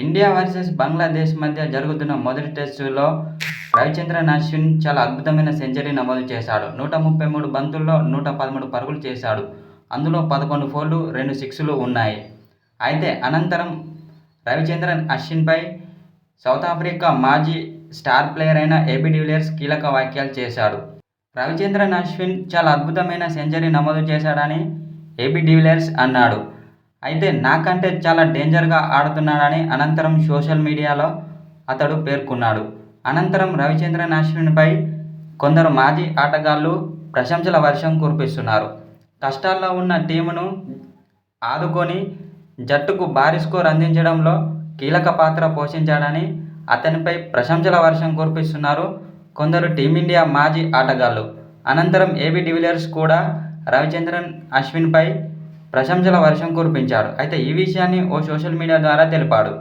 India versus Bangladesh మధ్య జరుగుతున్న మొదటి టెస్టులో రవిచంద్రన్ అశ్విన్ చాలా అద్భుతమైన సెంచరీ నమోదు చేశాడు. 133 బంతుల్లో 113 పరుగులు చేశాడు. అందులో 11 ఫోర్లు, 2 సిక్స్లు ఉన్నాయి. అయితే అనంతరం రవిచంద్రన్ అశ్విన్పై సౌతాఫ్రికా మాజీ స్టార్ ప్లేయర్ అయిన ఏబీ డివిలియర్స్ కీలక వ్యాఖ్యలు చేశాడు. రవిచంద్రన్ అశ్విన్ చాలా అద్భుతమైన సెంచరీ నమోదు చేశాడని ఏబీ డివిలియర్స్ అన్నాడు. అయితే నాకంటే చాలా డేంజర్గా ఆడుతున్నాడని అనంతరం సోషల్ మీడియాలో అతడు పేర్కొన్నాడు. అనంతరం రవిచంద్రన్ అశ్విన్పై కొందరు మాజీ ఆటగాళ్లు ప్రశంసల వర్షం కురిపిస్తున్నారు. కష్టాల్లో ఉన్న టీమును ఆదుకొని జట్టుకు భారీ స్కోర్ అందించడంలో కీలక పాత్ర పోషించాడని అతనిపై ప్రశంసల వర్షం కురిపిస్తున్నారు కొందరు టీమిండియా మాజీ ఆటగాళ్లు. అనంతరం ఏబీ డివిలియర్స్ కూడా రవిచంద్రన్ అశ్విన్పై ప్రశంసల వర్షం కురిపించాడు. అయితే ఈ విషయాన్ని ఓ సోషల్ మీడియా ద్వారా తెలిపాడు.